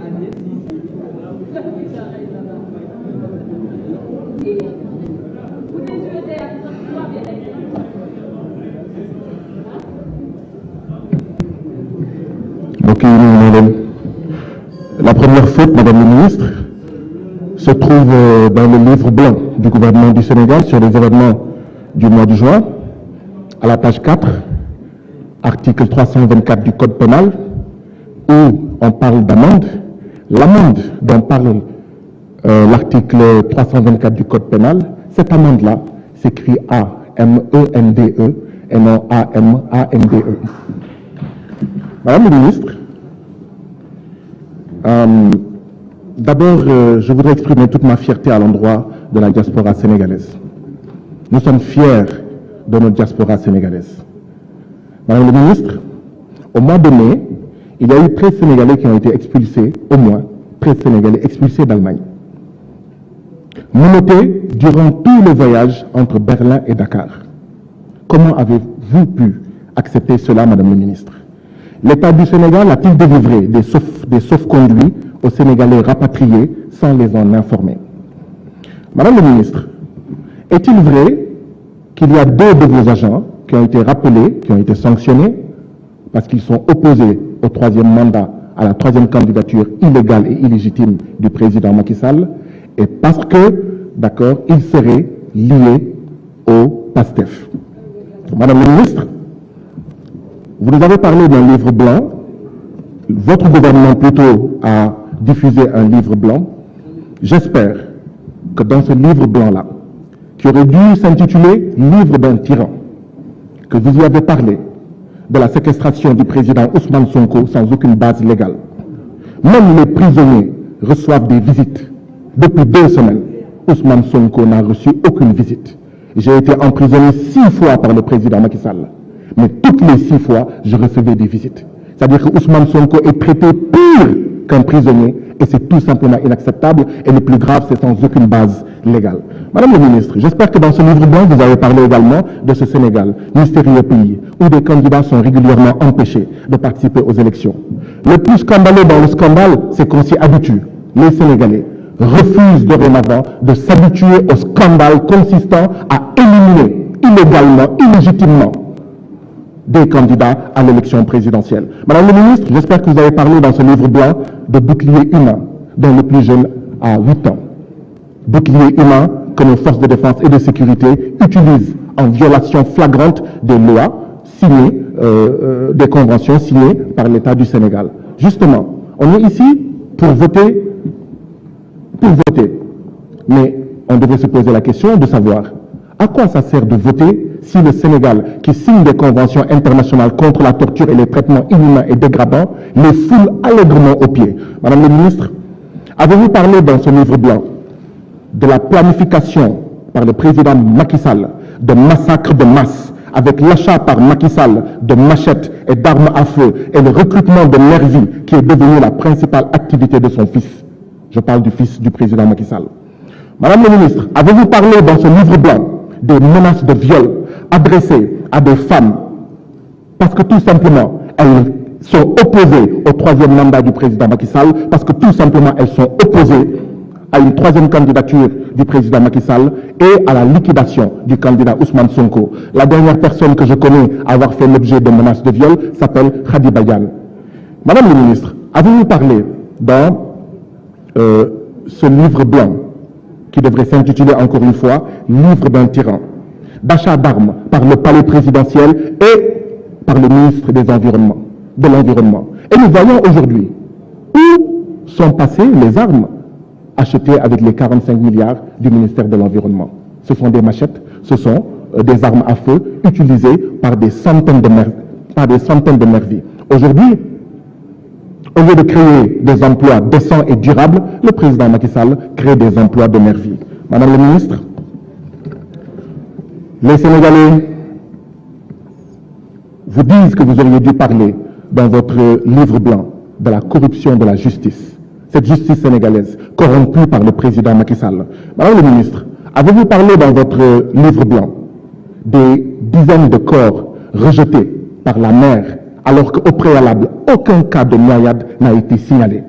Donc, la première faute, Madame le ministre, se trouve dans le livre blanc du gouvernement du Sénégal sur les événements du mois de juin, à la page 4, article 324 du Code pénal, où on parle d'amende. L'amende dont parle l'article 324 du Code pénal, cette amende-là s'écrit A-M-E-N-D-E et non A-M-A-N-D-E. Madame le ministre, d'abord, je voudrais exprimer toute ma fierté à l'endroit de la diaspora sénégalaise. Nous sommes fiers de notre diaspora sénégalaise. Madame le ministre, au mois de mai, il y a eu 13 Sénégalais qui ont été expulsés, au moins 13 Sénégalais expulsés d'Allemagne. Menottés durant tout le voyage entre Berlin et Dakar. Comment avez-vous pu accepter cela, Madame le ministre? L'État du Sénégal a-t-il délivré des sauf-conduits aux Sénégalais rapatriés sans les en informer? Madame le ministre, est-il vrai qu'il y a 2 de vos agents qui ont été rappelés, qui ont été sanctionnés parce qu'ils sont opposés au 3e mandat, à la 3e candidature illégale et illégitime du président Macky Sall, et parce que, d'accord, ils seraient liés au PASTEF? Madame le ministre, vous nous avez parlé d'un livre blanc. Votre gouvernement plutôt a diffusé un livre blanc. J'espère que dans ce livre blanc-là, qui aurait dû s'intituler « Livre d'un tyran », que vous y avez parlé de la séquestration du président Ousmane Sonko sans aucune base légale. Même les prisonniers reçoivent des visites. Depuis 2 semaines, Ousmane Sonko n'a reçu aucune visite. J'ai été emprisonné 6 fois par le président Macky Sall. Mais toutes les 6 fois, je recevais des visites. C'est-à-dire que Ousmane Sonko est traité pire qu'un prisonnier et c'est tout simplement inacceptable. Et le plus grave, c'est sans aucune base légale. Madame le ministre, j'espère que dans ce livre blanc, vous avez parlé également de ce Sénégal, mystérieux pays, où des candidats sont régulièrement empêchés de participer aux élections. Le plus scandaleux dans le scandale, c'est qu'on s'y habitue. Les Sénégalais refusent dorénavant de s'habituer au scandale consistant à éliminer illégalement, illégitimement, des candidats à l'élection présidentielle. Madame le ministre, j'espère que vous avez parlé dans ce livre blanc de bouclier humain, dont le plus jeune a 8 ans. Bouclier humain que nos forces de défense et de sécurité utilisent en violation flagrante des lois signées, des conventions signées par l'État du Sénégal. Justement, on est ici pour voter, mais on devrait se poser la question de savoir à quoi ça sert de voter si le Sénégal, qui signe des conventions internationales contre la torture et les traitements inhumains et dégradants, les foule allègrement aux pieds. Madame le ministre, avez-vous parlé dans ce livre blanc de la planification par le président Macky Sall de massacres de masse, avec l'achat par Macky Sall de machettes et d'armes à feu et le recrutement de nervis qui est devenu la principale activité de son fils? Je parle du fils du président Macky Sall. Madame le ministre, avez-vous parlé dans ce livre blanc des menaces de viol adressées à des femmes parce que tout simplement elles sont opposées au 3e mandat du président Macky Sall, parce que tout simplement elles sont opposées à une 3e candidature du président Macky Sall et à la liquidation du candidat Ousmane Sonko. La dernière personne que je connais à avoir fait l'objet de menaces de viol s'appelle Khady Badiane. Madame le ministre, avez-vous parlé dans ce livre blanc qui devrait s'intituler encore une fois « Livre d'un tyran », d'achat d'armes par le palais présidentiel et par le ministre de l'Environnement. Et nous voyons aujourd'hui où sont passées les armes achetées avec les 45 milliards du ministère de l'Environnement. Ce sont des machettes, ce sont des armes à feu utilisées par des centaines de nervis. Aujourd'hui, au lieu de créer des emplois décents et durables, le président Macky Sall crée des emplois de nervis. Madame la ministre, les Sénégalais vous disent que vous auriez dû parler dans votre livre blanc de la corruption de la justice. Cette justice sénégalaise corrompue par le président Macky Sall. Madame le ministre, avez-vous parlé dans votre livre blanc des dizaines de corps rejetés par la mer alors qu'au préalable, aucun cas de noyade n'a été signalé?